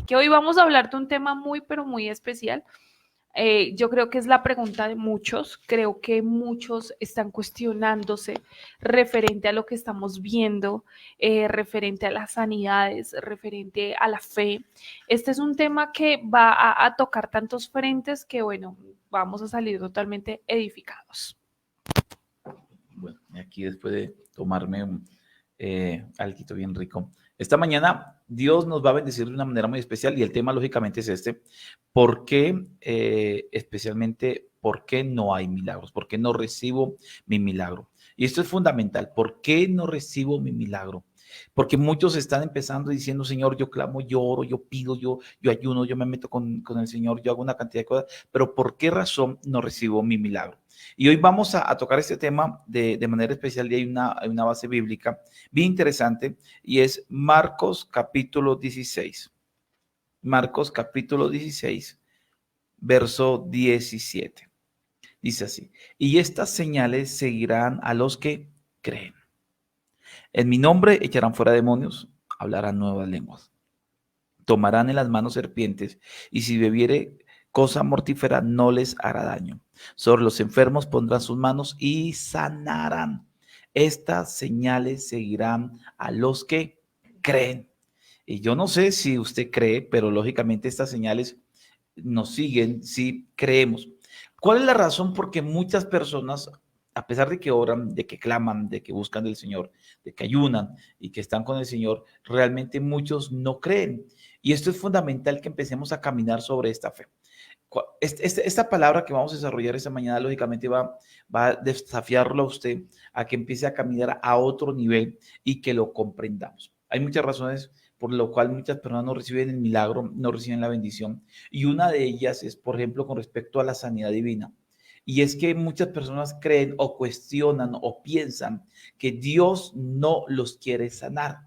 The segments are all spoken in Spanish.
que hoy vamos a hablar de un tema muy, pero muy especial. Yo creo que es la pregunta de muchos, creo que muchos están cuestionándose referente a lo que estamos viendo, referente a las sanidades, referente a la fe. Este es un tema que va a tocar tantos frentes que, bueno, vamos a salir totalmente edificados. Bueno, aquí después de tomarme un alguito bien rico. Esta mañana Dios nos va a bendecir de una manera muy especial y el tema lógicamente es este. ¿Por qué, especialmente, por qué no hay milagros? ¿Por qué no recibo mi milagro? Y esto es fundamental. ¿Por qué no recibo mi milagro? Porque muchos están empezando diciendo, Señor, yo clamo, yo oro, yo pido, yo ayuno, yo me meto con el Señor, yo hago una cantidad de cosas, pero ¿por qué razón no recibo mi milagro? Y hoy vamos a tocar este tema de manera especial y hay una base bíblica bien interesante y es Marcos capítulo 16. Marcos capítulo 16, verso 17. Dice así, y estas señales seguirán a los que creen. En mi nombre echarán fuera demonios, hablarán nuevas lenguas, tomarán en las manos serpientes y si bebiere cosa mortífera no les hará daño. Sobre los enfermos pondrán sus manos y sanarán. Estas señales seguirán a los que creen. Y yo no sé si usted cree, pero lógicamente estas señales nos siguen si creemos. ¿Cuál es la razón? Porque muchas personas, a pesar de que oran, de que claman, de que buscan del Señor, de que ayunan y que están con el Señor, realmente muchos no creen. Y esto es fundamental que empecemos a caminar sobre esta fe. Esta palabra que vamos a desarrollar esta mañana, lógicamente va a desafiarlo a usted a que empiece a caminar a otro nivel y que lo comprendamos. Hay muchas razones por lo cual muchas personas no reciben el milagro, no reciben la bendición. Y una de ellas es, por ejemplo, con respecto a la sanidad divina. Y es que muchas personas creen o cuestionan o piensan que Dios no los quiere sanar,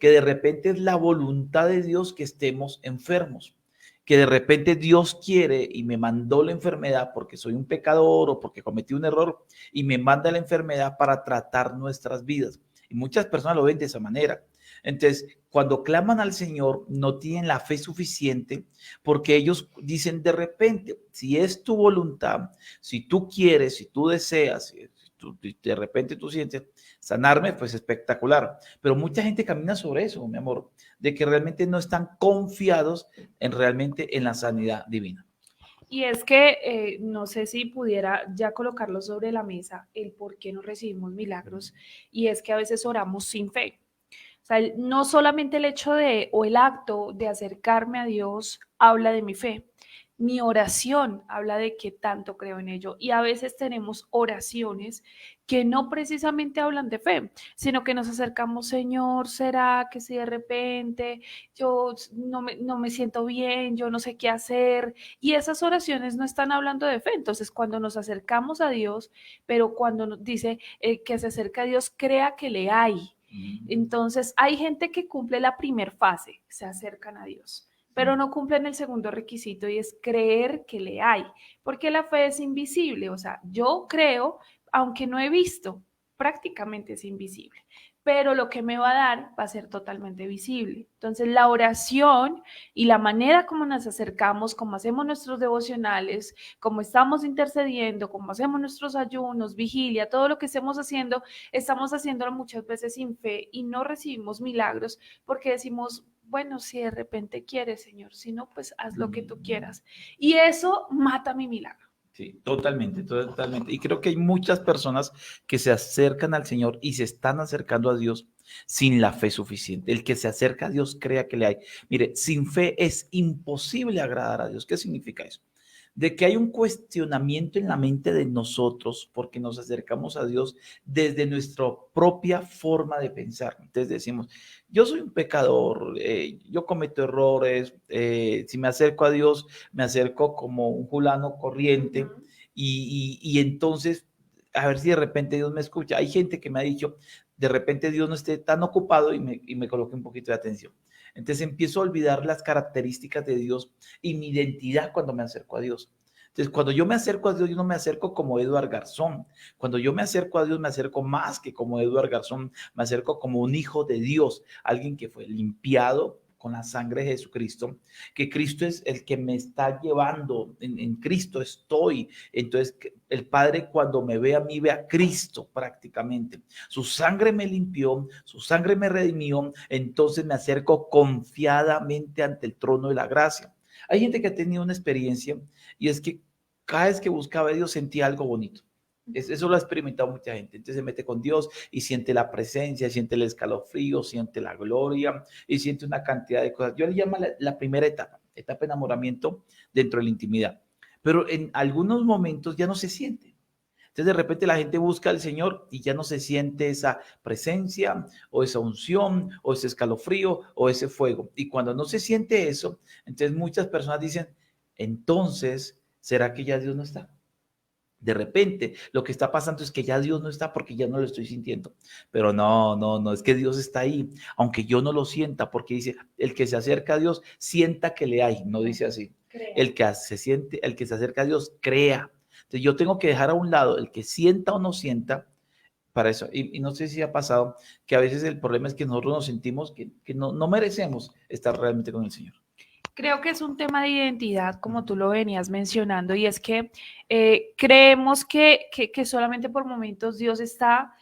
que de repente es la voluntad de Dios que estemos enfermos, que de repente Dios quiere y me mandó la enfermedad porque soy un pecador o porque cometí un error y me manda la enfermedad para tratar nuestras vidas. Y muchas personas lo ven de esa manera. Entonces, cuando claman al Señor, no tienen la fe suficiente porque ellos dicen de repente, si es tu voluntad, si tú quieres, si tú deseas, si tú, de repente tú sientes sanarme, pues espectacular. Pero mucha gente camina sobre eso, mi amor, de que realmente no están confiados realmente en la sanidad divina. Y es que no sé si pudiera ya colocarlo sobre la mesa el por qué no recibimos milagros, y es que a veces oramos sin fe. O sea, no solamente el hecho de o el acto de acercarme a Dios habla de mi fe. Mi oración habla de que tanto creo en ello. Y a veces tenemos oraciones que no precisamente hablan de fe, sino que nos acercamos, Señor, ¿será que si de repente yo no me siento bien, yo no sé qué hacer? Y esas oraciones no están hablando de fe. Entonces, cuando nos acercamos a Dios, pero cuando nos dice que se acerca a Dios, crea que le hay. Entonces, hay gente que cumple la primera fase, se acercan a Dios, pero no cumplen el segundo requisito y es creer que le hay, porque la fe es invisible, o sea, yo creo, aunque no he visto, prácticamente es invisible, pero lo que me va a dar va a ser totalmente visible. Entonces, la oración y la manera como nos acercamos, como hacemos nuestros devocionales, como estamos intercediendo, como hacemos nuestros ayunos, vigilia, todo lo que estamos haciéndolo muchas veces sin fe y no recibimos milagros porque decimos, bueno, si de repente quieres, Señor, si no, pues haz lo que tú quieras. Y eso mata mi milagro. Sí, totalmente, totalmente. Y creo que hay muchas personas que se acercan al Señor y se están acercando a Dios sin la fe suficiente. El que se acerca a Dios crea que le hay. Mire, sin fe es imposible agradar a Dios. ¿Qué significa eso? De que hay un cuestionamiento en la mente de nosotros porque nos acercamos a Dios desde nuestra propia forma de pensar. Entonces decimos, yo soy un pecador, yo cometo errores, si me acerco a Dios, me acerco como un fulano corriente y entonces, a ver si de repente Dios me escucha. Hay gente que me ha dicho, de repente Dios no esté tan ocupado y me coloque un poquito de atención. Entonces empiezo a olvidar las características de Dios y mi identidad cuando me acerco a Dios. Entonces, cuando yo me acerco a Dios, yo no me acerco como Eduard Garzón. Cuando yo me acerco a Dios, me acerco más que como Eduard Garzón, me acerco como un hijo de Dios, alguien que fue limpiado con la sangre de Jesucristo, que Cristo es el que me está llevando, en Cristo estoy. Entonces el Padre cuando me ve a mí, ve a Cristo prácticamente. Su sangre me limpió, su sangre me redimió, entonces me acerco confiadamente ante el trono de la gracia. Hay gente que ha tenido una experiencia y es que cada vez que buscaba a Dios sentía algo bonito. Eso lo ha experimentado mucha gente. Entonces se mete con Dios y siente la presencia, siente el escalofrío, siente la gloria y siente una cantidad de cosas. Yo le llamo la primera etapa de enamoramiento dentro de la intimidad. Pero en algunos momentos ya no se siente. Entonces de repente la gente busca al Señor y ya no se siente esa presencia o esa unción o ese escalofrío o ese fuego. Y cuando no se siente eso, entonces muchas personas dicen, entonces, ¿será que ya Dios no está? De repente, lo que está pasando es que ya Dios no está porque ya no lo estoy sintiendo. Pero no, es que Dios está ahí, aunque yo no lo sienta, porque dice, el que se acerca a Dios, sienta que le hay, no dice así. Crea. El que se acerca a Dios, crea. Entonces yo tengo que dejar a un lado el que sienta o no sienta para eso. Y no sé si ha pasado que a veces el problema es que nosotros nos sentimos que no merecemos estar realmente con el Señor. Creo que es un tema de identidad, como tú lo venías mencionando, y es que creemos que solamente por momentos Dios está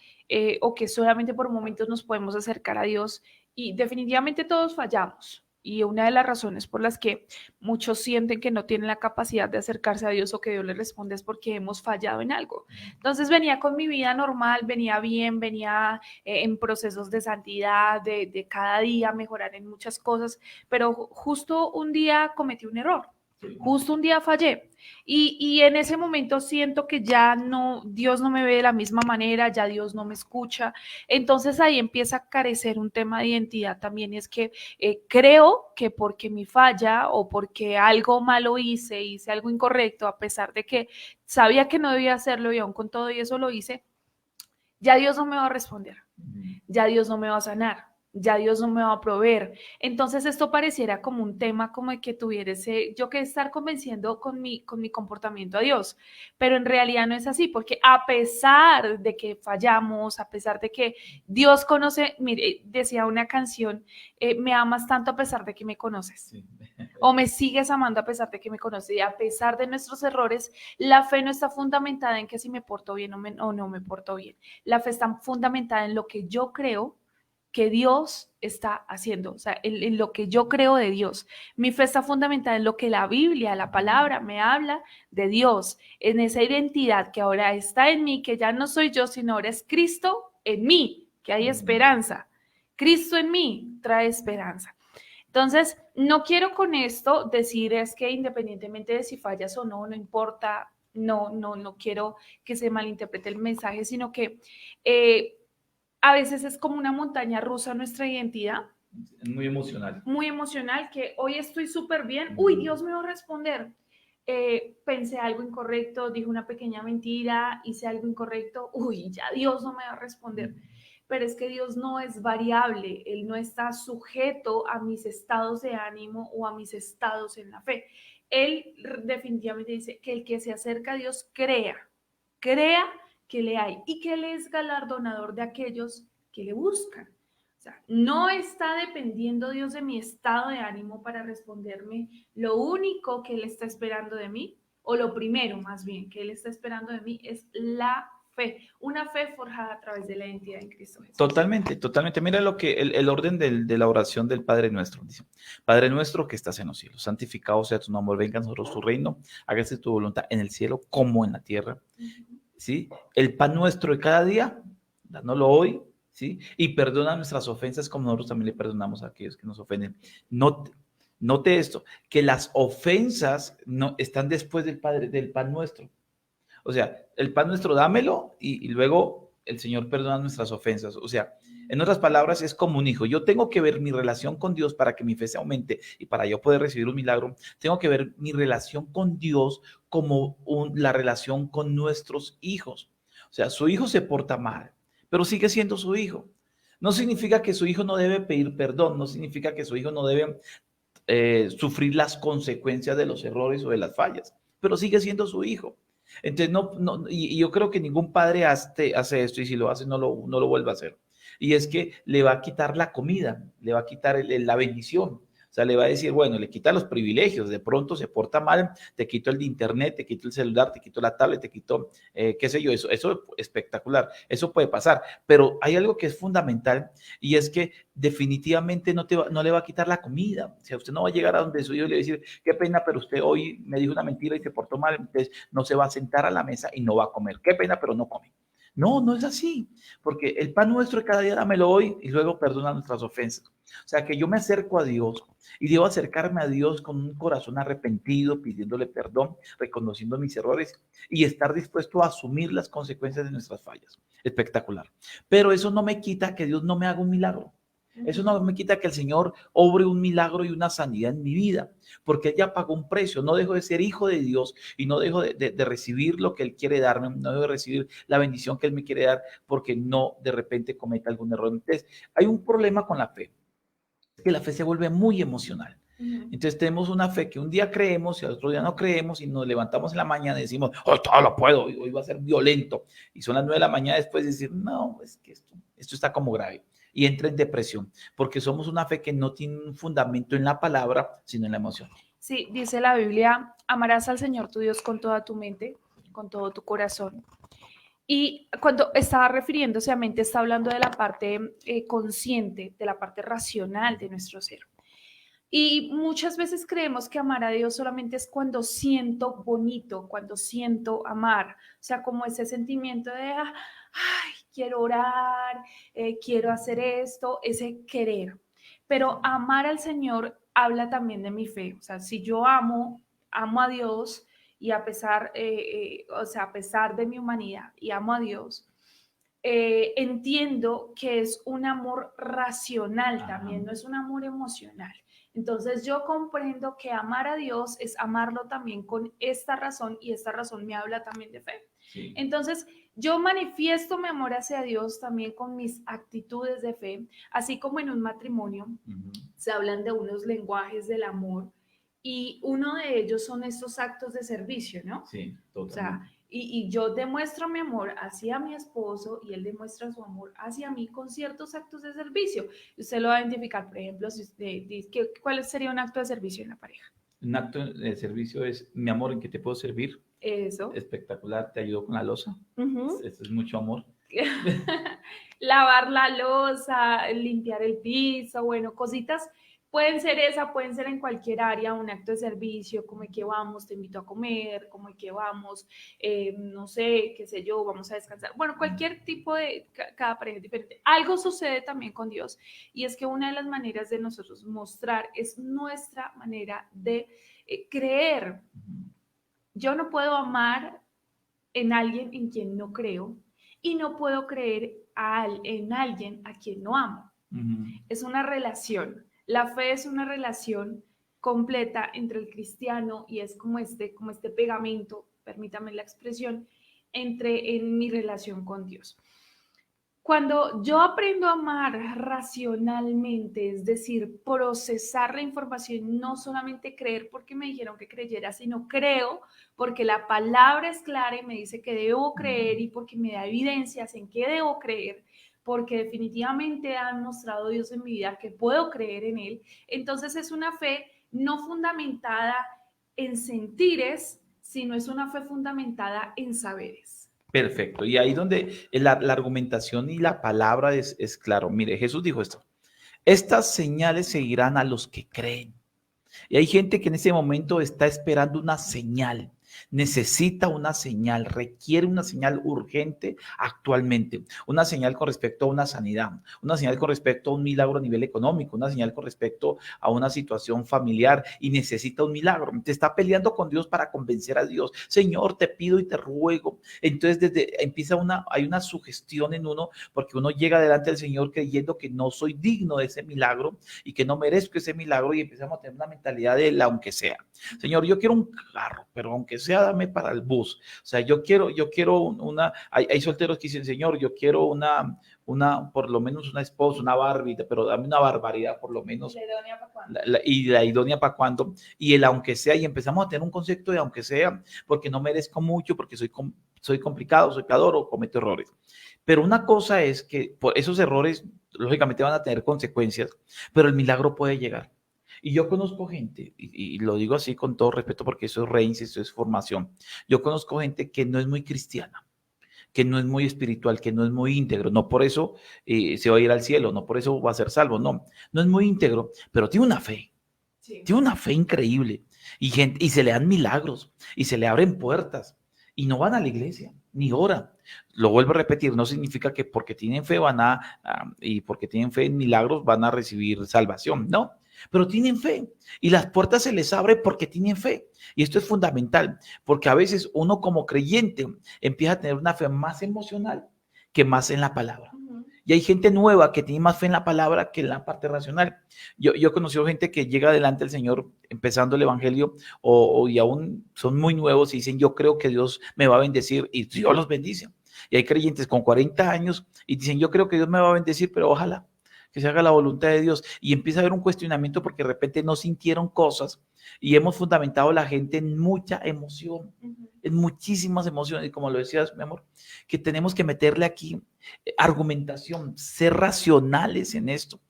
o que solamente por momentos nos podemos acercar a Dios, y definitivamente todos fallamos. Y una de las razones por las que muchos sienten que no tienen la capacidad de acercarse a Dios o que Dios les responde es porque hemos fallado en algo. Entonces venía con mi vida normal, venía bien, venía en procesos de santidad, de cada día mejorar en muchas cosas, pero justo un día cometí un error. Justo un día fallé y en ese momento siento que ya no, Dios no me ve de la misma manera, ya Dios no me escucha. Entonces ahí empieza a carecer un tema de identidad también, y es que creo que porque mi falla o porque algo malo hice algo incorrecto, a pesar de que sabía que no debía hacerlo y aún con todo y eso lo hice, ya Dios no me va a responder, ya Dios no me va a sanar, ya Dios no me va a proveer. Entonces esto pareciera como un tema como de que tuviese yo que estar convenciendo con mi comportamiento a Dios, pero en realidad no es así, porque a pesar de que fallamos, a pesar de que Dios conoce, mire, decía una canción, me amas tanto a pesar de que me conoces. Sí. O me sigues amando a pesar de que me conoces. Y a pesar de nuestros errores, la fe no está fundamentada en que si me porto bien o no me porto bien. La fe está fundamentada en lo que yo creo que Dios está haciendo, o sea, en lo que yo creo de Dios. Mi fe está fundamentada en lo que la Biblia, la palabra, me habla de Dios, en esa identidad que ahora está en mí, que ya no soy yo, sino ahora es Cristo en mí, que hay esperanza. Cristo en mí trae esperanza. Entonces, no quiero con esto decir es que independientemente de si fallas o no, no importa, no quiero que se malinterprete el mensaje, sino que a veces es como una montaña rusa nuestra identidad. Muy emocional. Muy emocional, que hoy estoy súper bien, uy, Dios me va a responder. Pensé algo incorrecto, dije una pequeña mentira, hice algo incorrecto, uy, ya Dios no me va a responder. Pero es que Dios no es variable, Él no está sujeto a mis estados de ánimo o a mis estados en la fe. Él definitivamente dice que el que se acerca a Dios crea que le hay y que Él es galardonador de aquellos que le buscan. O sea, no está dependiendo Dios de mi estado de ánimo para responderme. Lo único que Él está esperando de mí, o lo primero más bien que Él está esperando de mí, es la fe, una fe forjada a través de la identidad en Cristo Jesús. Totalmente. Mira lo que el orden de la oración del Padre Nuestro dice: Padre nuestro que estás en los cielos, santificado sea tu nombre, venga a nosotros tu reino, hágase tu voluntad en el cielo como en la tierra. ¿Sí? El pan nuestro de cada día, dándolo hoy, ¿sí? Y perdona nuestras ofensas como nosotros también le perdonamos a aquellos que nos ofenden. Note esto, que las ofensas no están después del pan nuestro. O sea, el pan nuestro dámelo y luego el Señor perdona nuestras ofensas. O sea, en otras palabras, es como un hijo. Yo tengo que ver mi relación con Dios para que mi fe se aumente y para yo poder recibir un milagro. Tengo que ver mi relación con Dios como la relación con nuestros hijos. O sea, su hijo se porta mal, pero sigue siendo su hijo. No significa que su hijo no debe pedir perdón, no significa que su hijo no debe sufrir las consecuencias de los errores o de las fallas, pero sigue siendo su hijo. Entonces, y yo creo que ningún padre hace esto, y si lo hace, no lo vuelve a hacer. Y es que le va a quitar la comida, le va a quitar la bendición, O sea, le va a decir, bueno, le quita los privilegios, de pronto se porta mal, te quito el de internet, te quito el celular, te quito la tablet, te quito, qué sé yo, eso es espectacular, eso puede pasar, pero hay algo que es fundamental y es que definitivamente no le va a quitar la comida. O sea, usted no va a llegar a donde su hijo y le va a decir, qué pena, pero usted hoy me dijo una mentira y se portó mal, entonces no se va a sentar a la mesa y no va a comer. Qué pena, pero no come. No, no es así, porque el pan nuestro de cada día dámelo hoy y luego perdona nuestras ofensas. O sea, que yo me acerco a Dios y debo acercarme a Dios con un corazón arrepentido, pidiéndole perdón, reconociendo mis errores y estar dispuesto a asumir las consecuencias de nuestras fallas. Espectacular. Pero eso no me quita que Dios no me haga un milagro. Eso no me quita que el Señor obre un milagro y una sanidad en mi vida, porque Él ya pagó un precio. No dejo de ser hijo de Dios y no dejo de recibir lo que Él quiere darme, no dejo de recibir la bendición que Él me quiere dar, porque no de repente cometa algún error. Entonces, hay un problema con la fe, es que la fe se vuelve muy emocional. Entonces tenemos una fe que un día creemos y al otro día no creemos y nos levantamos en la mañana y decimos, oh, todo lo puedo, hoy va a ser violento. Y son las 9 de la mañana después de decir, no, es que esto está como grave. Y entra en depresión, porque somos una fe que no tiene un fundamento en la palabra, sino en la emoción. Sí, dice la Biblia, amarás al Señor tu Dios con toda tu mente, con todo tu corazón. Y cuando estaba refiriéndose a mente, está hablando de la parte consciente, de la parte racional de nuestro ser. Y muchas veces creemos que amar a Dios solamente es cuando siento bonito, cuando siento amar. O sea, como ese sentimiento de, ay, quiero orar, quiero hacer esto, ese querer. Pero amar al Señor habla también de mi fe. O sea, si yo amo a Dios y a pesar, o sea, a pesar de mi humanidad y amo a Dios, entiendo que es un amor racional también, no es un amor emocional. Entonces yo comprendo que amar a Dios es amarlo también con esta razón y esta razón me habla también de fe. Sí. Entonces yo manifiesto mi amor hacia Dios también con mis actitudes de fe, así como en un matrimonio se hablan de unos lenguajes del amor y uno de ellos son estos actos de servicio, ¿no? Sí, totalmente. O sea, y yo demuestro mi amor hacia mi esposo y él demuestra su amor hacia mí con ciertos actos de servicio. Usted lo va a identificar, por ejemplo, si usted dice, ¿cuál sería un acto de servicio en la pareja? Un acto de servicio es, mi amor, ¿en qué te puedo servir? Eso. Espectacular, te ayudo con la loza. Eso es mucho amor. Lavar la loza, limpiar el piso, bueno, cositas. Pueden ser esa, pueden ser en cualquier área, un acto de servicio, como que vamos, te invito a comer, como que vamos, no sé, qué sé yo, vamos a descansar. Bueno, cualquier tipo de, cada pareja es diferente. Algo sucede también con Dios y es que una de las maneras de nosotros mostrar es nuestra manera de creer. Yo no puedo amar en alguien en quien no creo y no puedo creer en alguien a quien no amo. Es una relación. La fe es una relación completa entre el cristiano y es como este pegamento, permítame la expresión, en mi relación con Dios. Cuando yo aprendo a amar racionalmente, es decir, procesar la información, no solamente creer porque me dijeron que creyera, sino creo porque la palabra es clara y me dice que debo creer y porque me da evidencias en qué debo creer, porque definitivamente han mostrado Dios en mi vida que puedo creer en Él. Entonces es una fe no fundamentada en sentires, sino es una fe fundamentada en saberes. Perfecto. Y ahí donde la argumentación y la palabra es claro. Mire, Jesús dijo esto. Estas señales seguirán a los que creen. Y hay gente que en ese momento está esperando una señal. Necesita una señal, requiere una señal urgente actualmente, una señal con respecto a una sanidad, una señal con respecto a un milagro a nivel económico, una señal con respecto a una situación familiar y necesita un milagro. Te está peleando con Dios para convencer a Dios. Señor, te pido y te ruego. Entonces hay una sugestión en uno porque uno llega delante del Señor creyendo que no soy digno de ese milagro y que no merezco ese milagro y empezamos a tener una mentalidad de aunque sea. Señor, yo quiero un carro, pero aunque sea, dame para el bus. O sea, yo quiero hay solteros que dicen, Señor, yo quiero por lo menos una esposa, una Barbie, pero dame una barbaridad por lo menos. ¿La idónea para cuándo? Y la idónea para cuándo. Y el aunque sea, y empezamos a tener un concepto de aunque sea, porque no merezco mucho, porque soy complicado, soy pecador o cometo errores. Pero una cosa es que por esos errores, lógicamente van a tener consecuencias, pero el milagro puede llegar. Y yo conozco gente, y lo digo así con todo respeto porque eso es reins, eso es formación. Yo conozco gente que no es muy cristiana, que no es muy espiritual, que no es muy íntegro. No por eso se va a ir al cielo, no por eso va a ser salvo, no. No es muy íntegro, pero tiene una fe. Sí. Tiene una fe increíble. Y se le dan milagros, y se le abren puertas, y no van a la iglesia, ni oran. Lo vuelvo a repetir, no significa que porque tienen fe y porque tienen fe en milagros van a recibir salvación, no. Pero tienen fe y las puertas se les abren porque tienen fe. Y esto es fundamental, porque a veces uno como creyente empieza a tener una fe más emocional que más en la palabra. Y hay gente nueva que tiene más fe en la palabra que en la parte racional. Yo he conocido gente que llega delante del Señor empezando el evangelio y aún son muy nuevos y dicen, yo creo que Dios me va a bendecir, y Dios los bendice. Y hay creyentes con 40 años y dicen, yo creo que Dios me va a bendecir, pero ojalá que se haga la voluntad de Dios. Y empieza a haber un cuestionamiento porque de repente no sintieron cosas y hemos fundamentado a la gente en mucha emoción, en muchísimas emociones. Y como lo decías, mi amor, que tenemos que meterle aquí argumentación, ser racionales en esto.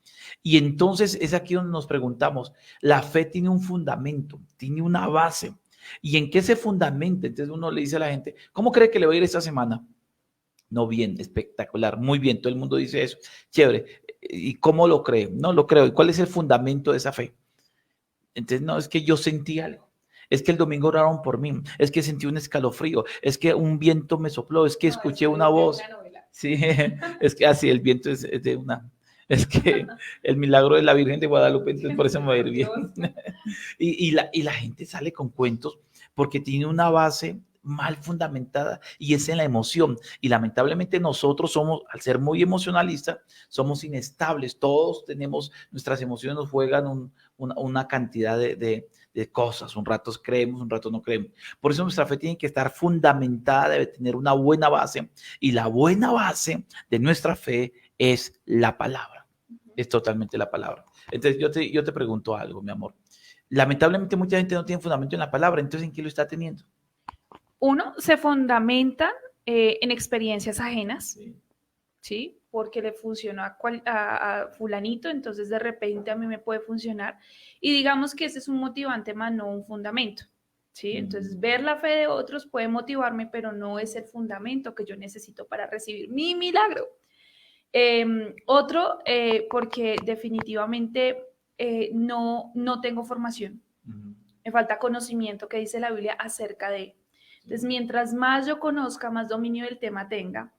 Y entonces es aquí donde nos preguntamos, la fe tiene un fundamento, tiene una base. ¿Y en qué se fundamenta? Entonces uno le dice a la gente, ¿cómo cree que le va a ir esta semana? No, bien, espectacular, muy bien, todo el mundo dice eso, chévere. ¿Y cómo lo cree? No lo creo. ¿Y cuál es el fundamento de esa fe? Entonces, no, es que yo sentí algo. Es que el domingo oraron por mí. Es que sentí un escalofrío. Es que un viento me sopló. Es que escuché una voz. Sí, es que así el viento es de una. Es que el milagro de la Virgen de Guadalupe, entonces por eso me va a ir bien. Y la gente sale con cuentos porque tiene una base mal fundamentada y es en la emoción. Y lamentablemente nosotros somos, al ser muy emocionalistas, somos inestables. Todos tenemos, nuestras emociones nos juegan una cantidad de cosas. Un rato creemos, un rato no creemos. Por eso nuestra fe tiene que estar fundamentada, debe tener una buena base. Y la buena base de nuestra fe es la palabra. Es totalmente la palabra. Entonces yo te pregunto algo, mi amor. Lamentablemente mucha gente no tiene fundamento en la palabra. Entonces, ¿en qué lo está teniendo? Uno, se fundamenta en experiencias ajenas, ¿sí? Porque le funcionó a fulanito, entonces de repente a mí me puede funcionar. Y digamos que ese es un motivante más, no un fundamento, ¿sí? Entonces ver la fe de otros puede motivarme, pero no es el fundamento que yo necesito para recibir mi milagro. Otro, porque definitivamente no tengo formación. Me falta conocimiento, que dice la Biblia acerca de. Entonces, mientras más yo conozca, más dominio del tema tenga,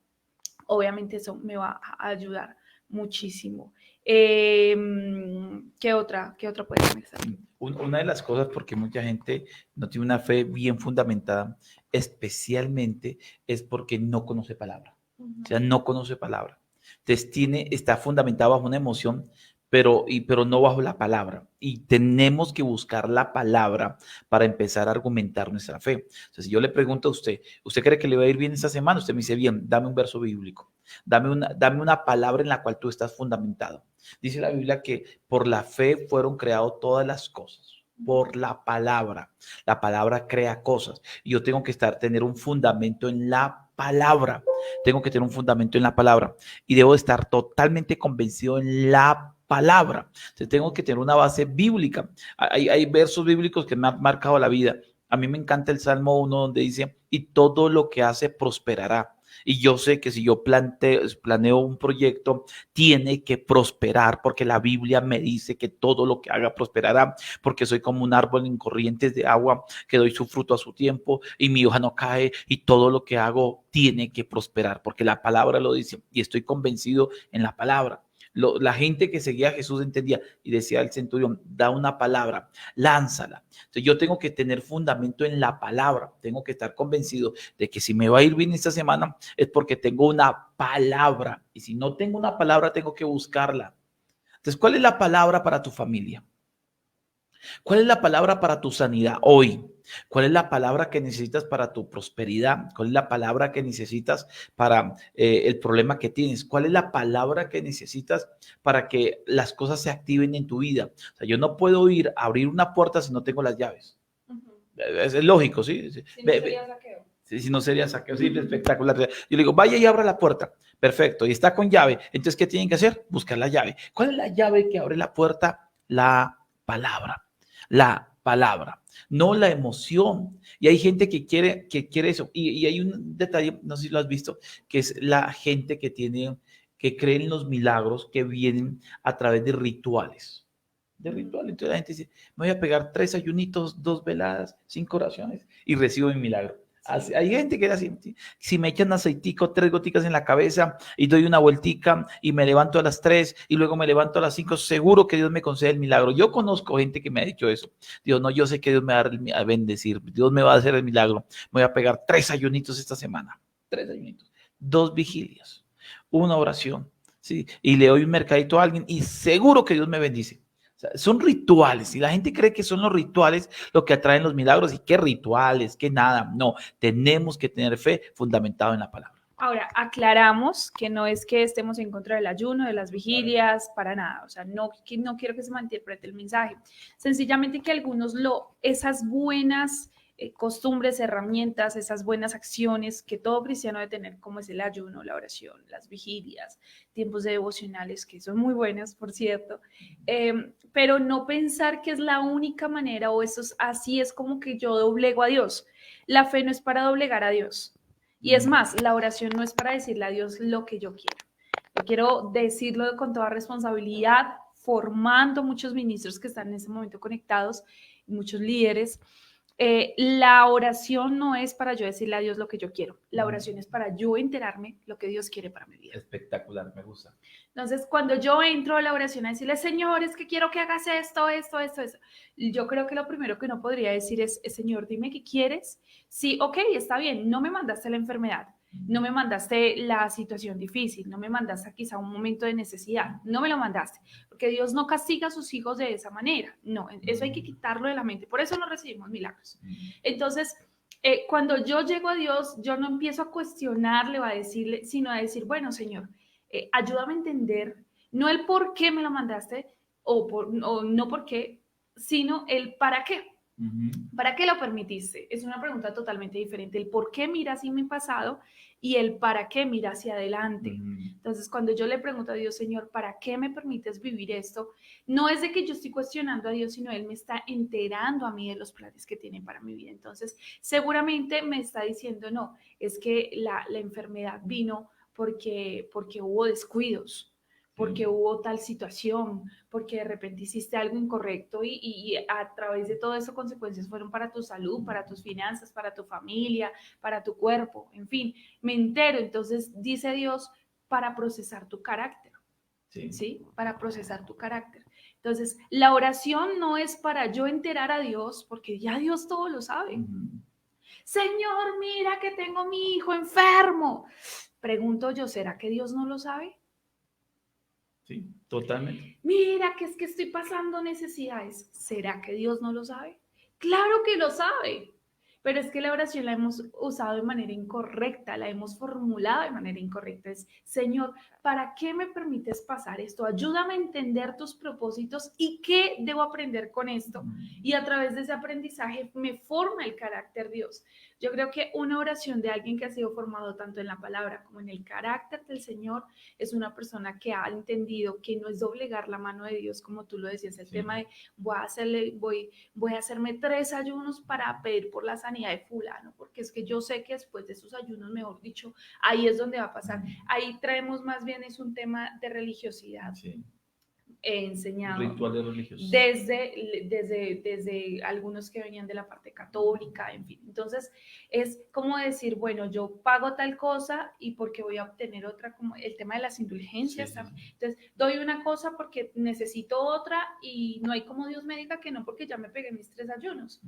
obviamente eso me va a ayudar muchísimo. ¿Qué otra puede ser? Una de las cosas, porque mucha gente no tiene una fe bien fundamentada, especialmente es porque no conoce palabra. O sea, no conoce palabra. Entonces está fundamentado bajo una emoción, pero no bajo la palabra. Y tenemos que buscar la palabra para empezar a argumentar nuestra fe. O sea, si yo le pregunto a usted, ¿usted cree que le va a ir bien esta semana? Usted me dice, bien, dame un verso bíblico. Dame una palabra en la cual tú estás fundamentado. Dice la Biblia que por la fe fueron creadas todas las cosas. Por la palabra. La palabra crea cosas. Y yo tengo que tener un fundamento en la palabra. Tengo que tener un fundamento en la palabra. Y debo estar totalmente convencido en la palabra. Entonces tengo que tener una base bíblica. Hay versos bíblicos que me han marcado la vida. A mí me encanta el Salmo 1 donde dice, y todo lo que hace prosperará. Y yo sé que si yo planeo un proyecto, tiene que prosperar, porque la Biblia me dice que todo lo que haga prosperará, porque soy como un árbol en corrientes de agua, que doy su fruto a su tiempo y mi hoja no cae, y todo lo que hago tiene que prosperar, porque la palabra lo dice y estoy convencido en la palabra. La gente que seguía a Jesús entendía y decía al centurión, da una palabra, lánzala. Entonces yo tengo que tener fundamento en la palabra, tengo que estar convencido de que si me va a ir bien esta semana es porque tengo una palabra, y si no tengo una palabra tengo que buscarla. Entonces, ¿cuál es la palabra para tu familia? ¿Cuál es la palabra para tu sanidad hoy? ¿Cuál es la palabra que necesitas para tu prosperidad? ¿Cuál es la palabra que necesitas para el problema que tienes? ¿Cuál es la palabra que necesitas para que las cosas se activen en tu vida? O sea, yo no puedo ir a abrir una puerta si no tengo las llaves. Es lógico, ¿sí? Si no sería saqueo. Sí, si no sería saqueo, sí, espectacular. Yo le digo, vaya y abra la puerta. Perfecto, y está con llave. Entonces, ¿qué tienen que hacer? Buscar la llave. ¿Cuál es la llave que abre la puerta? La palabra. La palabra, no la emoción. Y hay gente que quiere eso. Y hay un detalle, no sé si lo has visto, que es la gente que cree en los milagros que vienen a través de rituales. Entonces la gente dice, me voy a pegar 3 ayunitos, 2 veladas, 5 oraciones y recibo mi milagro. Sí. Hay gente que es así, si me echan aceitico, 3 goticas en la cabeza y doy una vueltica y me levanto a las 3 y luego me levanto a las 5, seguro que Dios me concede el milagro. Yo conozco gente que me ha dicho eso. Dios, no, yo sé que Dios me va a bendecir, Dios me va a hacer el milagro. Me voy a pegar 3 ayunitos esta semana, 3 ayunitos, 2 vigilias, una oración, ¿sí? Y le doy un mercadito a alguien y seguro que Dios me bendice. Son rituales y la gente cree que son los rituales lo que atraen los milagros. ¿Y qué rituales? ¿Qué nada? No, tenemos que tener fe fundamentado en la palabra. Ahora, aclaramos que no es que estemos en contra del ayuno, de las vigilias, para nada. O sea, no quiero que se malinterprete el mensaje. Sencillamente que algunos esas buenas costumbres, herramientas, esas buenas acciones que todo cristiano debe tener, como es el ayuno, la oración, las vigilias, tiempos de devocionales, que son muy buenas, por cierto, pero no pensar que es la única manera o así es como que yo doblego a Dios. La fe no es para doblegar a Dios. Y es más, la oración no es para decirle a Dios lo que yo quiero. Yo quiero decirlo con toda responsabilidad, formando muchos ministros que están en ese momento conectados, muchos líderes. La oración no es para yo decirle a Dios lo que yo quiero. La oración es para yo enterarme lo que Dios quiere para mi vida. Espectacular, me gusta. Entonces, cuando yo entro a la oración a decirle, Señor, es que quiero que hagas esto, yo creo que lo primero que uno podría decir es, Señor, dime qué quieres. Sí, ok, está bien, no me mandaste la enfermedad, no me mandaste la situación difícil, no me mandaste quizá un momento de necesidad, no me lo mandaste, porque Dios no castiga a sus hijos de esa manera. No, eso hay que quitarlo de la mente, por eso no recibimos milagros. Entonces, cuando yo llego a Dios, yo no empiezo a cuestionarle o a decirle, sino a decir, bueno, Señor, ayúdame a entender, no el por qué me lo mandaste o no por qué, sino el para qué. ¿Para qué lo permitiste? Es una pregunta totalmente diferente. El por qué mira hacia mi pasado y el para qué mira hacia adelante. Entonces, cuando yo le pregunto a Dios, Señor, ¿para qué me permites vivir esto? No es de que yo estoy cuestionando a Dios, sino Él me está enterando a mí de los planes que tiene para mi vida. Entonces, seguramente me está diciendo, no, es que la enfermedad vino porque hubo descuidos, porque hubo tal situación, porque de repente hiciste algo incorrecto y a través de todo eso consecuencias fueron para tu salud, para tus finanzas, para tu familia, para tu cuerpo, en fin, me entero. Entonces dice Dios, para procesar tu carácter, ¿sí? Para procesar tu carácter. Entonces, la oración no es para yo enterar a Dios, porque ya Dios todo lo sabe. Señor, mira que tengo mi hijo enfermo. Pregunto yo, ¿será que Dios no lo sabe? Sí, totalmente. Mira que es que estoy pasando necesidades. ¿Será que Dios no lo sabe? Claro que lo sabe. Pero es que la oración la hemos usado de manera incorrecta, la hemos formulado de manera incorrecta. Es, Señor, ¿para qué me permites pasar esto? Ayúdame a entender tus propósitos y qué debo aprender con esto. Y a través de ese aprendizaje me forma el carácter Dios. Yo creo que una oración de alguien que ha sido formado tanto en la palabra como en el carácter del Señor es una persona que ha entendido que no es doblegar la mano de Dios, como tú lo decías, el tema de voy a hacerme 3 ayunos para pedir por la sanidad de fulano, porque es que yo sé que después de esos ayunos, mejor dicho, ahí es donde va a pasar. Ahí traemos más bien es un tema de religiosidad. Enseñado rituales religiosos desde algunos que venían de la parte católica, en fin. Entonces, es como decir, bueno, yo pago tal cosa y porque voy a obtener otra, como el tema de las indulgencias también. Entonces, doy una cosa porque necesito otra y no hay como Dios me diga que no porque ya me pegué mis 3 ayunos.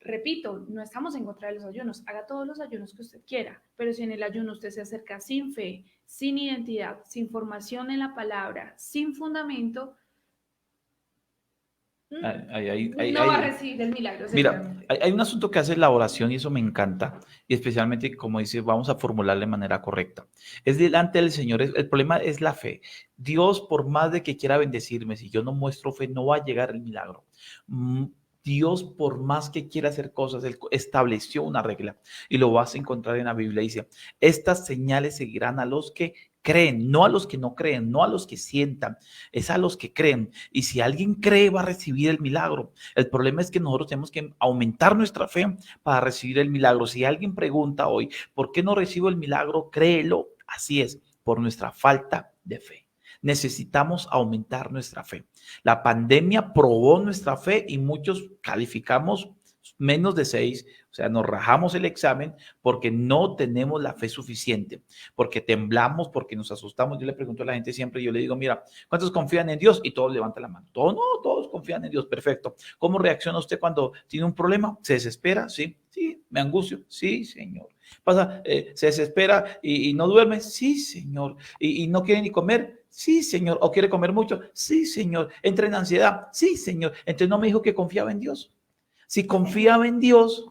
Repito, no estamos en contra de los ayunos, haga todos los ayunos que usted quiera, pero si en el ayuno usted se acerca sin fe, sin identidad, sin formación en la palabra, sin fundamento, no va a recibir el milagro. Mira, hay un asunto que hace la oración y eso me encanta, y especialmente como dice, vamos a formularla de manera correcta. Es delante del Señor, el problema es la fe. Dios, por más de que quiera bendecirme, si yo no muestro fe, no va a llegar el milagro. Dios, por más que quiera hacer cosas, Él estableció una regla y lo vas a encontrar en la Biblia. Dice, estas señales seguirán a los que creen, no a los que no creen, no a los que sientan, es a los que creen. Y si alguien cree, va a recibir el milagro. El problema es que nosotros tenemos que aumentar nuestra fe para recibir el milagro. Si alguien pregunta hoy, ¿por qué no recibo el milagro? Créelo, así es, por nuestra falta de fe. Necesitamos aumentar nuestra fe. La pandemia probó nuestra fe y muchos calificamos menos de 6, o sea, nos rajamos el examen porque no tenemos la fe suficiente, porque temblamos, porque nos asustamos. Yo le pregunto a la gente siempre, yo le digo, mira, ¿cuántos confían en Dios? Y todos levantan la mano. Todos, no, todos confían en Dios, perfecto. ¿Cómo reacciona usted cuando tiene un problema? ¿Se desespera? Sí, sí, me angustio, sí, Señor. Pasa, se desespera y no duerme, sí, Señor. Y no quiere ni comer, sí, Señor. ¿O quiere comer mucho? Sí, Señor. ¿Entra en ansiedad? Sí, Señor. Entonces no me dijo que confiaba en Dios. Si confiaba en Dios,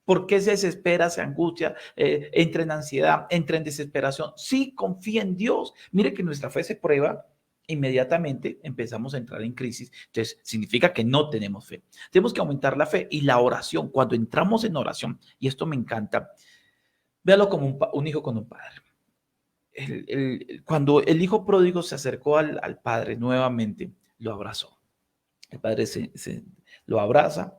¿por qué se desespera, se angustia, entra en ansiedad, entra en desesperación? Sí, confía en Dios. Mire que nuestra fe se prueba, inmediatamente empezamos a entrar en crisis. Entonces, significa que no tenemos fe. Tenemos que aumentar la fe y la oración. Cuando entramos en oración, y esto me encanta, véalo como un hijo con un padre. Cuando el hijo pródigo se acercó al padre nuevamente, lo abrazó. El padre lo abraza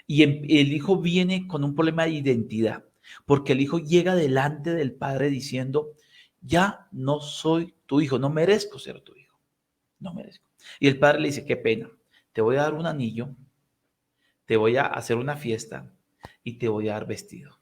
y el hijo viene con un problema de identidad, porque el hijo llega delante del padre diciendo, ya no soy tu hijo, no merezco ser tu hijo, no merezco. Y el padre le dice, qué pena, te voy a dar un anillo, te voy a hacer una fiesta y te voy a dar vestido,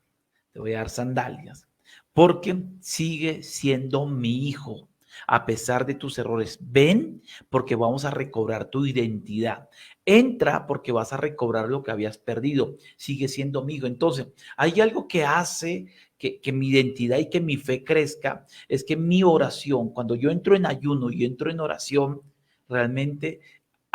te voy a dar sandalias, porque sigue siendo mi hijo. A pesar de tus errores, ven porque vamos a recobrar tu identidad. Entra porque vas a recobrar lo que habías perdido. Sigue siendo mi hijo. Entonces, hay algo que hace que mi identidad y que mi fe crezca. Es que mi oración, cuando yo entro en ayuno y entro en oración, realmente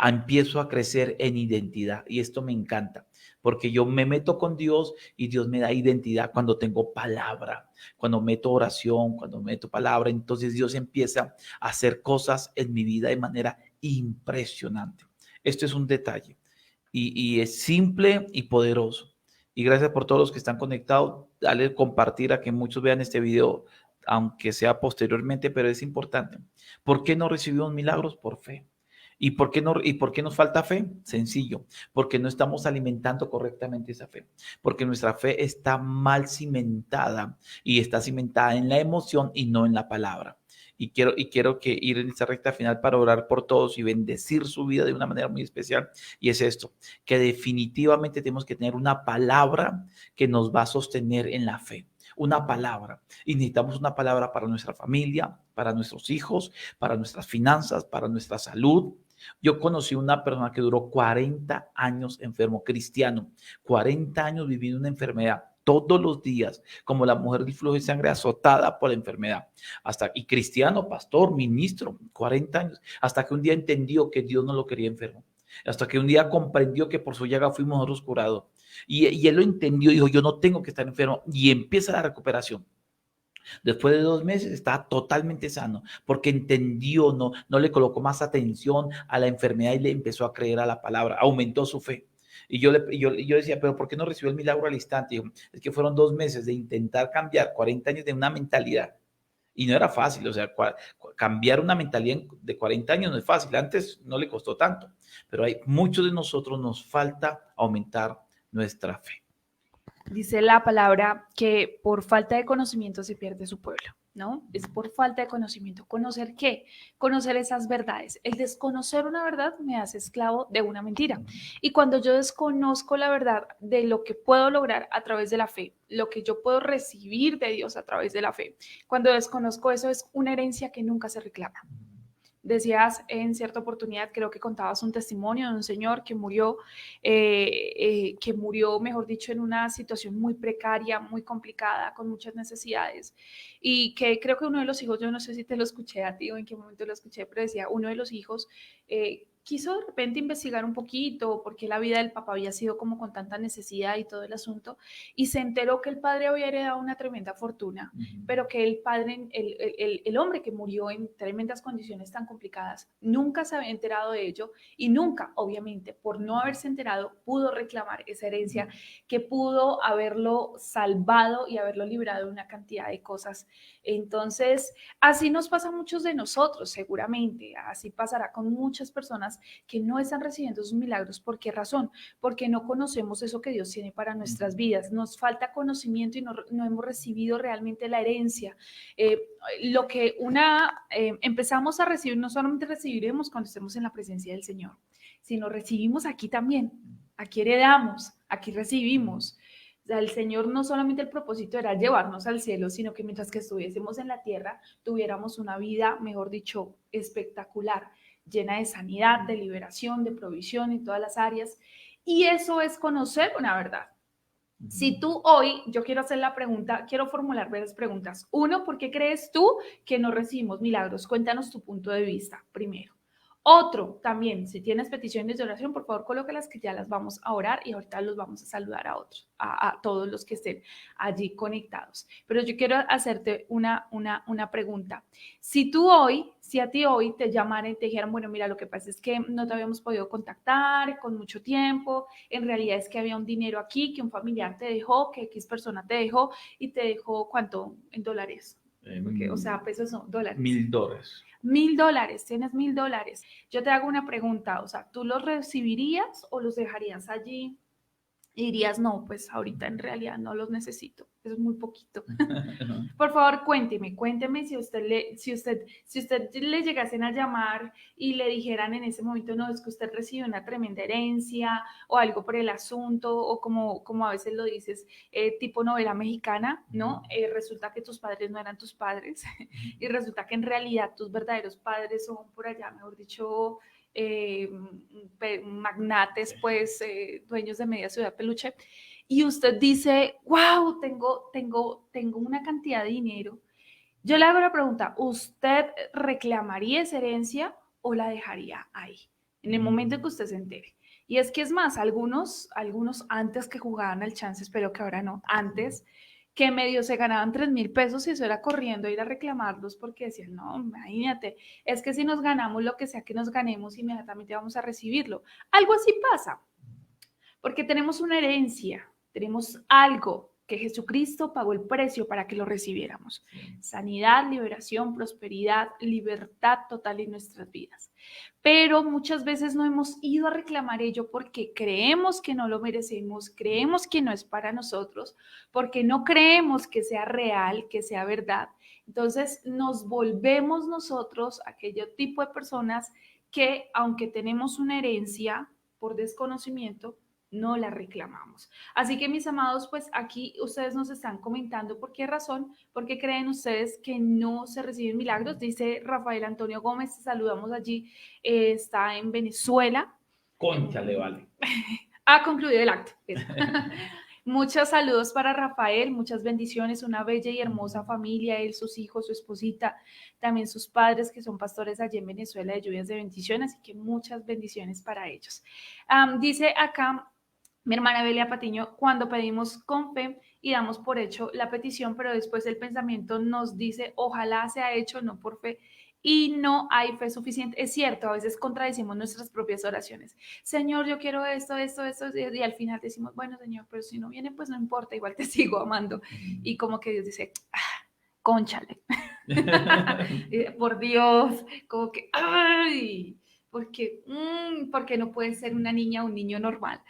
empiezo a crecer en identidad. Y esto me encanta, porque yo me meto con Dios y Dios me da identidad cuando tengo palabra, cuando meto oración, cuando meto palabra. Entonces Dios empieza a hacer cosas en mi vida de manera impresionante. Esto es un detalle y es simple y poderoso. Y gracias por todos los que están conectados. Dale compartir a que muchos vean este video, aunque sea posteriormente, pero es importante. ¿Por qué no recibimos milagros? Por fe. ¿Y por qué nos falta fe? Sencillo, porque no estamos alimentando correctamente esa fe, porque nuestra fe está mal cimentada y está cimentada en la emoción y no en la palabra. Y quiero que ir en esta recta final para orar por todos y bendecir su vida de una manera muy especial. Y es esto, que definitivamente tenemos que tener una palabra que nos va a sostener en la fe. Una palabra. Y necesitamos una palabra para nuestra familia, para nuestros hijos, para nuestras finanzas, para nuestra salud. Yo conocí una persona que duró 40 años enfermo, cristiano, 40 años viviendo una enfermedad todos los días, como la mujer del flujo de sangre azotada por la enfermedad. Y cristiano, pastor, ministro, 40 años, hasta que un día entendió que Dios no lo quería enfermo. Hasta que un día comprendió que por su llaga fuimos nosotros curados. Y él lo entendió, dijo, yo no tengo que estar enfermo. Y empieza la recuperación. Después de 2 meses estaba totalmente sano porque entendió, no le colocó más atención a la enfermedad y le empezó a creer a la palabra, aumentó su fe. Y yo decía, pero ¿por qué no recibió el milagro al instante? Y dijo, es que fueron 2 meses de intentar cambiar 40 años de una mentalidad. Y no era fácil, o sea, cambiar una mentalidad de 40 años no es fácil. Antes no le costó tanto, pero hay muchos de nosotros nos falta aumentar nuestra fe. Dice la palabra que por falta de conocimiento se pierde su pueblo, ¿no? Es por falta de conocimiento. ¿Conocer qué? Conocer esas verdades. El desconocer una verdad me hace esclavo de una mentira. Y cuando yo desconozco la verdad de lo que puedo lograr a través de la fe, lo que yo puedo recibir de Dios a través de la fe, cuando desconozco eso es una herencia que nunca se reclama. Decías en cierta oportunidad, creo que contabas un testimonio de un señor que murió, mejor dicho, en una situación muy precaria, muy complicada, con muchas necesidades, y que creo que uno de los hijos, yo no sé si te lo escuché a ti o en qué momento lo escuché, pero decía, uno de los hijos quiso de repente investigar un poquito por qué la vida del papá había sido como con tanta necesidad y todo el asunto, y se enteró que el padre había heredado una tremenda fortuna, pero que el padre, el hombre que murió en tremendas condiciones tan complicadas, nunca se había enterado de ello y nunca, obviamente, por no haberse enterado, pudo reclamar esa herencia que pudo haberlo salvado y haberlo librado de una cantidad de cosas. Entonces, así nos pasa a muchos de nosotros, seguramente, así pasará con muchas personas que no están recibiendo sus milagros. ¿Por qué razón? Porque no conocemos eso que Dios tiene para nuestras vidas. Nos falta conocimiento y no hemos recibido realmente la herencia. Lo que empezamos a recibir, no solamente recibiremos cuando estemos en la presencia del Señor, sino recibimos aquí también. Aquí heredamos, aquí recibimos. O sea, el Señor no solamente el propósito era llevarnos al cielo, sino que mientras que estuviésemos en la tierra, tuviéramos una vida, mejor dicho, espectacular, llena de sanidad, de liberación, de provisión en todas las áreas. Y eso es conocer una verdad. Si tú hoy, yo quiero hacer la pregunta, quiero formular varias preguntas. Uno, ¿por qué crees tú que no recibimos milagros? Cuéntanos tu punto de vista primero. Otro, también, si tienes peticiones de oración, por favor, colócalas que ya las vamos a orar y ahorita los vamos a saludar a otros, a todos los que estén allí conectados. Pero yo quiero hacerte una pregunta. Si a ti hoy te llamaran y te dijeran, bueno, mira, lo que pasa es que no te habíamos podido contactar con mucho tiempo, en realidad es que había un dinero aquí que un familiar te dejó, que X persona te dejó y te dejó, ¿cuánto? En dólares. Porque, o sea, pesos no, dólares. $1,000. $1,000, tienes $1,000. Yo te hago una pregunta, o sea, ¿tú los recibirías o los dejarías allí? Y dirías, no, pues ahorita en realidad no los necesito, es muy poquito. Por favor, cuénteme si usted le llegasen a llamar y le dijeran en ese momento, no, es que usted recibe una tremenda herencia o algo por el asunto, o como a veces lo dices, tipo novela mexicana, ¿no? Resulta que tus padres no eran tus padres y resulta que en realidad tus verdaderos padres son por allá, mejor dicho, magnates, pues, dueños de media ciudad peluche, y usted dice, wow, tengo una cantidad de dinero. Yo le hago la pregunta, ¿usted reclamaría esa herencia o la dejaría ahí, en el momento en que usted se entere? Y es que es más, algunos antes que jugaban al chance, espero que ahora no, antes, que medio se ganaban 3,000 pesos y eso era corriendo a ir a reclamarlos porque decían, no, imagínate, es que si nos ganamos lo que sea que nos ganemos, inmediatamente vamos a recibirlo. Algo así pasa, porque tenemos una herencia, tenemos algo que Jesucristo pagó el precio para que lo recibiéramos. Sanidad, liberación, prosperidad, libertad total en nuestras vidas. Pero muchas veces no hemos ido a reclamar ello porque creemos que no lo merecemos, creemos que no es para nosotros, porque no creemos que sea real, que sea verdad. Entonces nos volvemos nosotros aquel tipo de personas que, aunque tenemos una herencia por desconocimiento, no la reclamamos. Así que mis amados, pues aquí ustedes nos están comentando por qué razón, por qué creen ustedes que no se reciben milagros. Dice Rafael Antonio Gómez, te saludamos allí, está en Venezuela. Cónchale, vale. Ha concluido el acto. Muchos saludos para Rafael, muchas bendiciones, una bella y hermosa familia, él, sus hijos, su esposita, también sus padres que son pastores allí en Venezuela de lluvias de bendición, así que muchas bendiciones para ellos. Dice acá mi hermana Belia Patiño, cuando pedimos con fe y damos por hecho la petición, pero después el pensamiento nos dice, ojalá sea hecho, no por fe, y no hay fe suficiente. Es cierto, a veces contradecimos nuestras propias oraciones. Señor, yo quiero esto, y al final decimos, bueno, Señor, pero si no viene, pues no importa, igual te sigo amando. Y como que Dios dice, cónchale, por Dios, como que, ay, porque no puede ser una niña o un niño normal.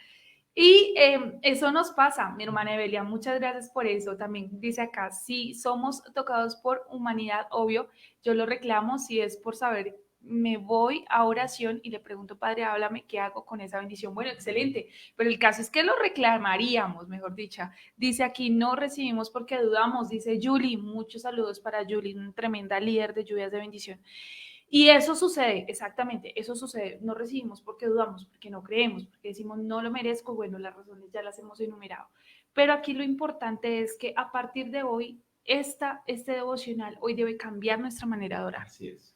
Y eso nos pasa, mi hermana Evelia, muchas gracias por eso. También dice acá, si somos tocados por humanidad, obvio, yo lo reclamo, si es por saber, me voy a oración y le pregunto, Padre, háblame, ¿qué hago con esa bendición? Bueno, excelente, pero el caso es que lo reclamaríamos, mejor dicho. Dice aquí, no recibimos porque dudamos, dice Julie, muchos saludos para Julie, una tremenda líder de lluvias de bendición. Y eso sucede, exactamente, eso sucede. No recibimos porque dudamos, porque no creemos, porque decimos no lo merezco. Bueno, las razones ya las hemos enumerado. Pero aquí lo importante es que a partir de hoy, este devocional hoy debe cambiar nuestra manera de orar. Así es.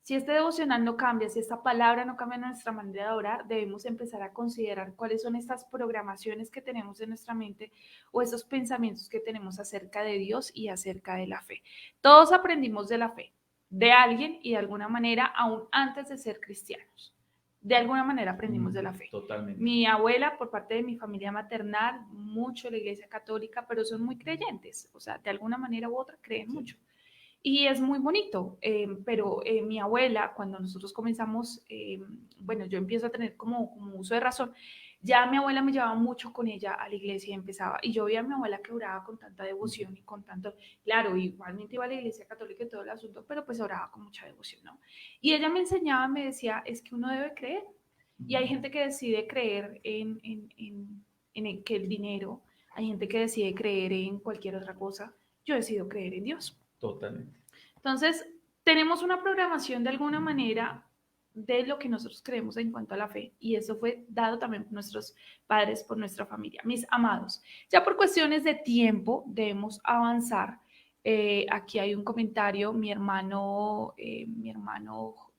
Si este devocional no cambia, si esta palabra no cambia nuestra manera de orar, debemos empezar a considerar cuáles son estas programaciones que tenemos en nuestra mente o esos pensamientos que tenemos acerca de Dios y acerca de la fe. Todos aprendimos de la fe, de alguien y de alguna manera, aún antes de ser cristianos. De alguna manera aprendimos de la fe. Totalmente. Mi abuela, por parte de mi familia maternal, mucho la iglesia católica, pero son muy creyentes, o sea, de alguna manera u otra creen mucho. Y es muy bonito, pero mi abuela, cuando nosotros comenzamos, bueno, yo empiezo a tener como uso de razón, ya mi abuela me llevaba mucho con ella a la iglesia y empezaba, y yo veía a mi abuela que oraba con tanta devoción y con tanto, claro, igualmente iba a la iglesia católica y todo el asunto, pero pues oraba con mucha devoción, ¿no? Y ella me enseñaba, me decía, es que uno debe creer, y hay gente que decide creer en que el dinero, hay gente que decide creer en cualquier otra cosa, yo decido creer en Dios. Totalmente. Entonces, tenemos una programación de alguna manera de lo que nosotros creemos en cuanto a la fe, y eso fue dado también por nuestros padres, por nuestra familia. Mis amados, ya por cuestiones de tiempo debemos avanzar. Aquí hay un comentario, mi hermano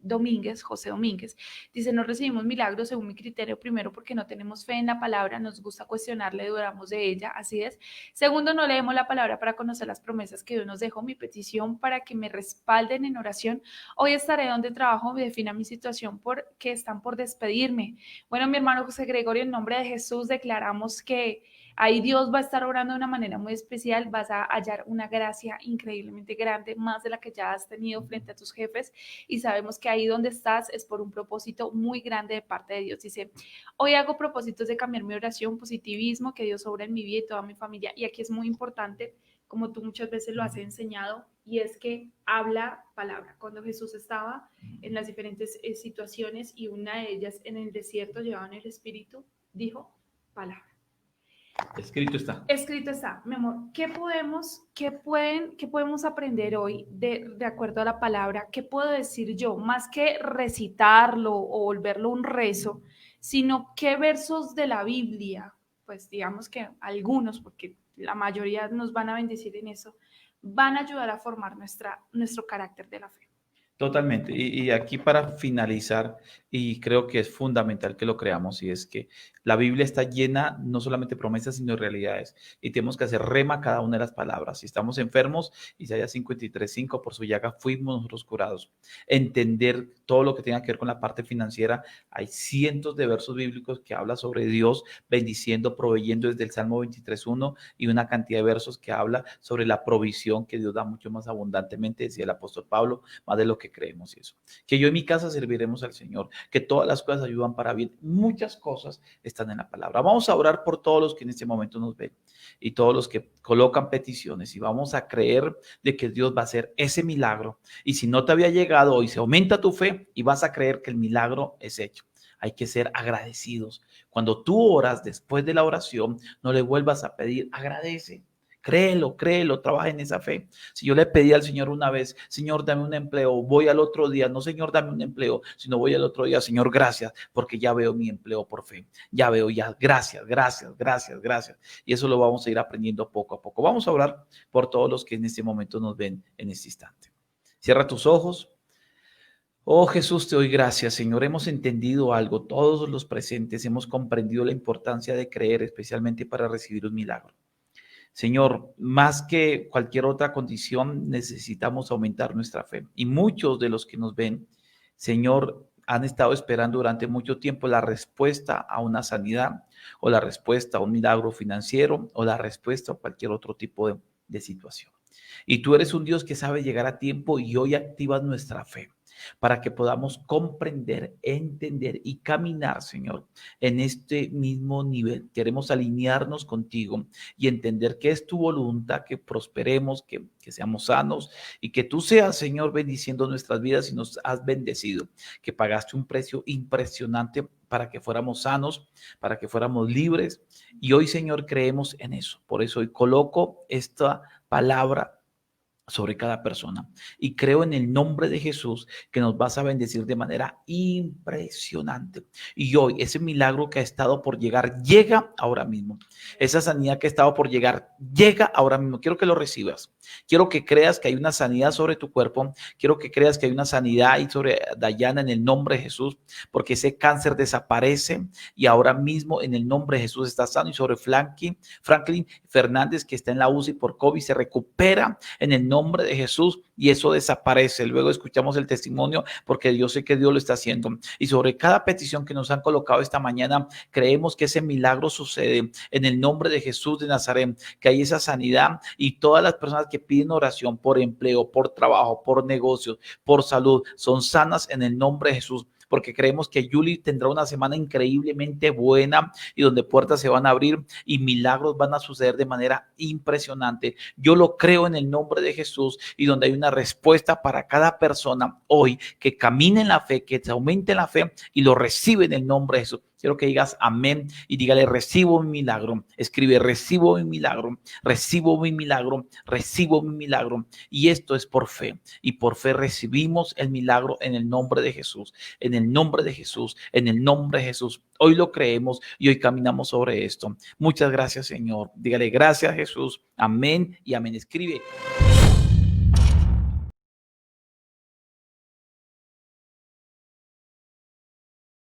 Domínguez, José Domínguez, dice: no recibimos milagros según mi criterio, primero porque no tenemos fe en la palabra, nos gusta cuestionarla y dudamos de ella, así es. Segundo, no leemos la palabra para conocer las promesas que Dios nos dejó. Mi petición para que me respalden en oración. Hoy estaré donde trabajo, me defina mi situación porque están por despedirme. Bueno, mi hermano José Gregorio, en nombre de Jesús declaramos que ahí Dios va a estar orando de una manera muy especial, vas a hallar una gracia increíblemente grande, más de la que ya has tenido frente a tus jefes, y sabemos que ahí donde estás es por un propósito muy grande de parte de Dios. Dice: hoy hago propósitos de cambiar mi oración, positivismo, que Dios obra en mi vida y toda mi familia. Y aquí es muy importante, como tú muchas veces lo has enseñado, y es que habla palabra. Cuando Jesús estaba en las diferentes situaciones y una de ellas en el desierto, llevado en el Espíritu, dijo palabra. Escrito está. Escrito está, mi amor. ¿Qué podemos aprender hoy de acuerdo a la palabra? ¿Qué puedo decir yo? Más que recitarlo o volverlo un rezo, sino qué versos de la Biblia, pues digamos que algunos, porque la mayoría nos van a bendecir en eso, van a ayudar a formar nuestro carácter de la fe. Totalmente. Y aquí para finalizar, y creo que es fundamental que lo creamos, y es que la Biblia está llena no solamente de promesas, sino de realidades. Y tenemos que hacer rema cada una de las palabras. Si estamos enfermos, Isaías 53:5, por su llaga fuimos nosotros curados. Entender todo lo que tenga que ver con la parte financiera. Hay cientos de versos bíblicos que habla sobre Dios bendiciendo, proveyendo, desde el Salmo 23:1, y una cantidad de versos que habla sobre la provisión que Dios da mucho más abundantemente, decía el apóstol Pablo, más de lo que creemos. Y eso, que yo en mi casa serviremos al Señor, que todas las cosas ayudan para bien. Muchas cosas están en la palabra. Vamos a orar por todos los que en este momento nos ven y todos los que colocan peticiones, y vamos a creer de que Dios va a hacer ese milagro. Y si no te había llegado hoy, se aumenta tu fe y vas a creer que el milagro es hecho. Hay que ser agradecidos. Cuando tú oras, después de la oración, no le vuelvas a pedir, agradece. Créelo, trabaja en esa fe. Si yo le pedí al Señor una vez: Señor, dame un empleo, voy al otro día, no, Señor, dame un empleo, sino voy al otro día: Señor, gracias, porque ya veo mi empleo por fe. Ya veo, ya, gracias. Y eso lo vamos a ir aprendiendo poco a poco. Vamos a orar por todos los que en este momento nos ven en este instante. Cierra tus ojos. Oh Jesús, te doy gracias, Señor. Hemos entendido algo, todos los presentes hemos comprendido la importancia de creer, especialmente para recibir un milagro. Señor, más que cualquier otra condición, necesitamos aumentar nuestra fe. Y muchos de los que nos ven, Señor, han estado esperando durante mucho tiempo la respuesta a una sanidad, o la respuesta a un milagro financiero, o la respuesta a cualquier otro tipo de situación. Y tú eres un Dios que sabe llegar a tiempo, y hoy activas nuestra fe para que podamos comprender, entender y caminar, Señor, en este mismo nivel. Queremos alinearnos contigo y entender que es tu voluntad que prosperemos, que seamos sanos, y que tú seas, Señor, bendiciendo nuestras vidas, y nos has bendecido, que pagaste un precio impresionante para que fuéramos sanos, para que fuéramos libres. Y hoy, Señor, creemos en eso. Por eso hoy coloco esta palabra sobre cada persona. Y creo en el nombre de Jesús que nos vas a bendecir de manera impresionante. Y hoy ese milagro que ha estado por llegar, llega ahora mismo. Esa sanidad que ha estado por llegar, llega ahora mismo. Quiero que lo recibas. Quiero que creas que hay una sanidad sobre tu cuerpo. Quiero que creas que hay una sanidad ahí sobre Dayana en el nombre de Jesús, porque ese cáncer desaparece y ahora mismo en el nombre de Jesús está sano. Y sobre Franklin Fernández, que está en la UCI por COVID, se recupera en el nombre de Jesús y eso desaparece. Luego escuchamos el testimonio porque yo sé que Dios lo está haciendo. Y sobre cada petición que nos han colocado esta mañana, creemos que ese milagro sucede en el nombre de Jesús de Nazaret, que hay esa sanidad y todas las personas que piden oración por empleo, por trabajo, por negocios, por salud, son sanas en el nombre de Jesús, porque creemos que Julie tendrá una semana increíblemente buena y donde puertas se van a abrir y milagros van a suceder de manera impresionante. Yo lo creo en el nombre de Jesús y donde hay una respuesta para cada persona hoy que camine en la fe, que se aumente la fe y lo recibe en el nombre de Jesús. Quiero que digas amén y dígale, recibo mi milagro. Escribe, recibo mi milagro, recibo mi milagro, recibo mi milagro. Y esto es por fe. Y por fe recibimos el milagro en el nombre de Jesús, en el nombre de Jesús, en el nombre de Jesús. Hoy lo creemos y hoy caminamos sobre esto. Muchas gracias, Señor. Dígale, gracias, Jesús. Amén y amén. Escribe.